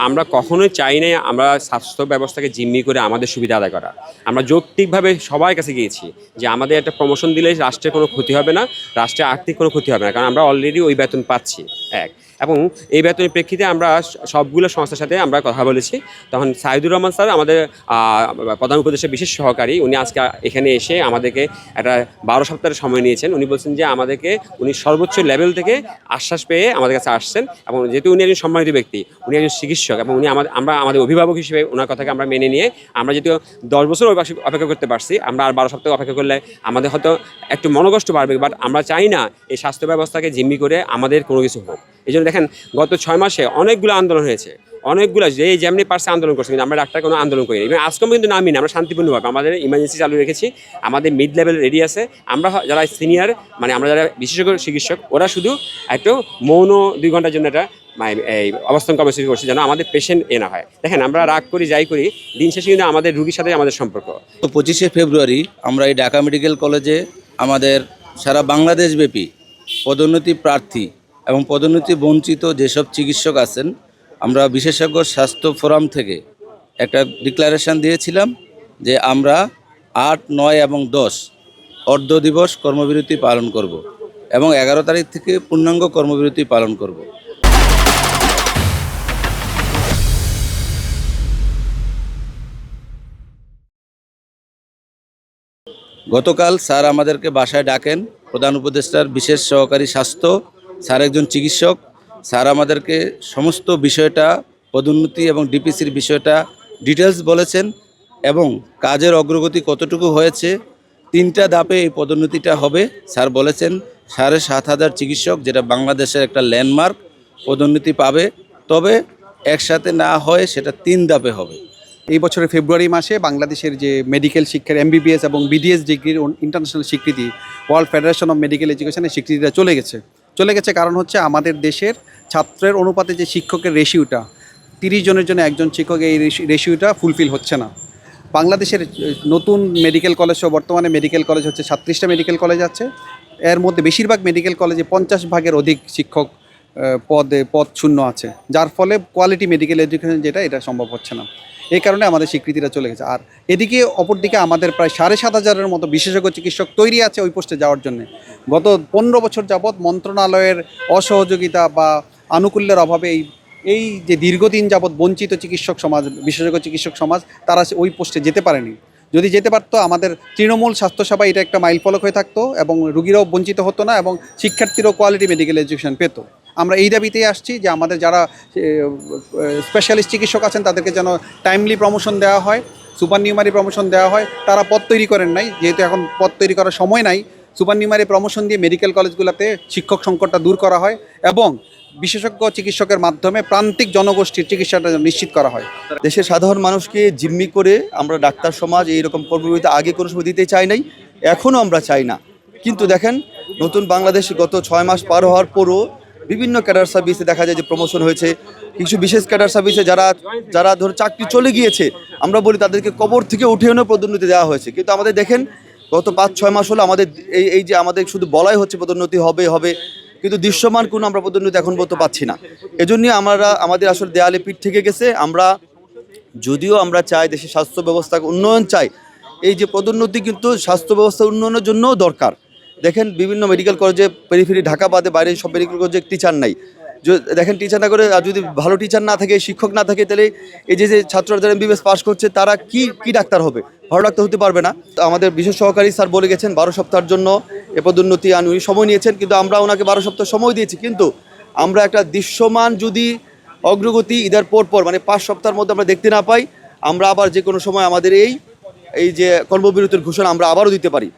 আমরা কখনোই চাই না আমরা স্বাস্থ্য ব্যবস্থাকে জিম্মি করে আমাদের সুবিধা আদায় করা। আমরা যৌক্তিকভাবে সবার কাছে গিয়েছি যে আমাদের একটা প্রমোশন দিলে রাষ্ট্রের কোনো ক্ষতি হবে না, রাষ্ট্রের আর্থিক কোনো ক্ষতি হবে না, কারণ আমরা অলরেডি ওই বেতন পাচ্ছি এক। এবং এই বেতনের প্রেক্ষিতে আমরা সবগুলো সংস্থার সাথে আমরা কথা বলেছি। তখন সাইদুর রহমান স্যার আমাদের প্রধান উপদেষ্টার বিশেষ সহকারী, উনি আজকে এখানে এসে আমাদেরকে একটা 12 সপ্তাহের সময় নিয়েছেন। উনি বলছেন যে আমাদেরকে উনি সর্বোচ্চ লেভেল থেকে আশ্বাস পেয়ে আমাদের কাছে আসছেন, এবং যেহেতু উনি একজন সম্মানিত ব্যক্তি, উনি একজন চিকিৎসক, এবং উনি আমরা আমাদের অভিভাবক হিসেবে ওনার কথাকে আমরা মেনে নিয়ে আমরা যেহেতু 10 বছর অপেক্ষা করতে পারছি, আমরা আর 12 সপ্তাহ অপেক্ষা করলে আমাদের হয়তো একটু মনোকষ্ট বাড়বে, বাট আমরা চাই না এই স্বাস্থ্য ব্যবস্থাকে জিম্মি করে আমাদের কোনো কিছু হোক। এই জন্য দেখেন গত 6 মাসে অনেকগুলো আন্দোলন হয়েছে, অনেকগুলো যেমনি পারছে আন্দোলন করছে, কিন্তু আমরা ডাক্তার কোনো আন্দোলন করিনি। এবং আজকেও কিন্তু নামি না, আমরা শান্তিপূর্ণভাবে আমাদের ইমার্জেন্সি চালু রেখেছি, আমাদের মিড লেভেল রেডি আছে। আমরা যারা সিনিয়র মানে আমরা যারা বিশেষজ্ঞ চিকিৎসক, ওরা শুধু একটু মৌন 2 ঘন্টার জন্য একটা এই অবস্থান কর্মসূচি করছে যেন আমাদের পেশেন্ট না হয়। দেখেন আমরা রাগ করি যাই করি, দিন শেষে কিন্তু আমাদের রুগীর সাথে আমাদের সম্পর্ক। তো 25শে ফেব্রুয়ারি আমরা এই ঢাকা মেডিকেল কলেজে আমাদের সারা বাংলাদেশব্যাপী পদোন্নতি প্রার্থী এবং পদোন্নতি বঞ্চিত যেসব চিকিৎসক আছেন, আমরা বিশেষজ্ঞ স্বাস্থ্য ফোরাম থেকে একটা ডিক্লারেশন দিয়েছিলাম যে আমরা 8, 9 এবং 10 অর্ধ দিবস কর্মবিরতি পালন করব এবং 11 তারিখ থেকে পূর্ণাঙ্গ কর্মবিরতি পালন করব। গতকাল স্যার আমাদেরকে বাসায় ডাকেন, প্রধান উপদেষ্টার বিশেষ সহকারী স্বাস্থ্য স্যার একজন চিকিৎসক। স্যার আমাদেরকে সমস্ত বিষয়টা, পদোন্নতি এবং ডিপিসির বিষয়টা ডিটেলস বলেছেন এবং কাজের অগ্রগতি কতটুকু হয়েছে। 3টা ধাপে এই পদোন্নতিটা হবে। স্যার বলেছেন 7,500 চিকিৎসক, যেটা বাংলাদেশের একটা ল্যান্ডমার্ক, পদোন্নতি পাবে। তবে একসাথে না হয় সেটা 3 ধাপে হবে। এই বছরের ফেব্রুয়ারি মাসে বাংলাদেশের যে মেডিকেল শিক্ষার এমবিবিএস এবং বিডিএস ডিগ্রির ইন্টারন্যাশনাল স্বীকৃতি, ওয়ার্ল্ড ফেডারেশন অফ মেডিকেল এডুকেশনের স্বীকৃতিটা চলে গেছে কারণ হচ্ছে আমাদের দেশের ছাত্রের অনুপাতে যে শিক্ষকের রেশিওটা 30 জনের জন্য একজন শিক্ষক, এই রেশিওটা ফুলফিল হচ্ছে না। বাংলাদেশের নতুন মেডিকেল কলেজ, বর্তমানে মেডিকেল কলেজ হচ্ছে 36টা মেডিকেল কলেজ আছে, এর মধ্যে বেশিরভাগ মেডিকেল কলেজে 50 ভাগের অধিক শিক্ষক পদ শূন্য আছে, যার ফলে কোয়ালিটি মেডিকেল এডুকেশন এটা সম্ভব হচ্ছে না। এই কারণে আমাদের স্বীকৃতিটা চলে গেছে। আর এদিকে অপরদিকে আমাদের প্রায় 7,500-এর মতো বিশেষজ্ঞ চিকিৎসক তৈরি আছে ওই পোস্টে যাওয়ার জন্য। গত 15 বছর যাবৎ মন্ত্রণালয়ের অসহযোগিতা বা আনুকূল্যের অভাবে এই যে দীর্ঘদিন যাবৎ বঞ্চিত চিকিৎসক সমাজ, বিশেষজ্ঞ চিকিৎসক সমাজ, তারা ওই পোস্টে যেতে পারেনি। যদি যেতে পারতো আমাদের তৃণমূল স্বাস্থ্যসেবা এটা একটা মাইল ফলক হয়ে থাকতো এবং রুগীরাও বঞ্চিত হতো না এবং শিক্ষার্থীরাও কোয়ালিটি মেডিকেল এডুকেশন পেত। আমরা এই দাবিতেই আসছি যে আমাদের যারা স্পেশালিস্ট চিকিৎসক আছেন তাদেরকে যেন টাইমলি প্রমোশন দেওয়া হয়, সুপার নিউমারি প্রমোশন দেওয়া হয়। তারা পদ তৈরি করেন নাই, যেহেতু এখন পদ তৈরি করার সময় নাই, সুপার নিউমারি প্রমোশন দিয়ে মেডিকেল কলেজগুলোতে শিক্ষক সংকটটা দূর করা হয় এবং বিশেষজ্ঞ চিকিৎসকের মাধ্যমে প্রান্তিক জনগোষ্ঠীর চিকিৎসাটা নিশ্চিত করা হয়। দেশের সাধারণ মানুষকে জিম্মি করে আমরা ডাক্তার সমাজ এইরকম কর্মবিরতি আগে কোনো সময় দিতে চাই নাই, এখনও আমরা চাই না। কিন্তু দেখেন নতুন বাংলাদেশ গত 6 মাস পার হওয়ার পরও বিভিন্ন ক্যাডার সার্ভিসে দেখা যায় যে প্রমোশন হয়েছে। কিছু বিশেষ ক্যাডার সার্ভিসে যারা ধরো চাকরি চলে গিয়েছে, আমরা বলি তাদেরকে কবর থেকে উঠে এনে পদোন্নতি দেওয়া হয়েছে। কিন্তু আমাদের দেখেন গত 5-6 মাস হলো আমাদের এই যে আমাদের শুধু বলাই হচ্ছে পদোন্নতি হবে, কিন্তু দৃশ্যমান কোনো আমরা পদোন্নতি এখন বলতে পাচ্ছি না। এজন্যই আমাদের আসলে দেয়ালে পিঠ থেকে গেছে। যদিও আমরা চাই দেশের স্বাস্থ্য ব্যবস্থা উন্নয়ন চাই, এই যে পদোন্নতি কিন্তু স্বাস্থ্য ব্যবস্থা উন্নয়নের জন্যও দরকার। দেখেন বিভিন্ন মেডিকেল কলেজে পেরিফেরি ঢাকা বাদে বাইরে সব মেডিকেল কলেজে টিচার নাই। দেখেন টিচার না করে, আর যদি ভালো টিচার না থাকে, শিক্ষক না থাকে, তাহলে এই যে ছাত্ররা যারা এমবিবিএস পাস করছে তারা কি ডাক্তার হবে? ভালো ডাক্তার হতে পারবে না। আমাদের বিশেষ সহকারী স্যার বলে গেছেন 12 সপ্তাহের জন্য এ পদোন্নতি উনি সময় নিয়েছেন, কিন্তু আমরা ওনাকে 12 সপ্তাহ সময় দিয়েছি। কিন্তু আমরা একটা দৃশ্যমান যদি অগ্রগতি ঈদের পর মানে 5 সপ্তাহের মধ্যে আমরা দেখতে না পাই, আমরা আবার যে কোনো সময় আমাদের এই যে কর্মবিরতির ঘোষণা আমরা আবারও দিতে পারি।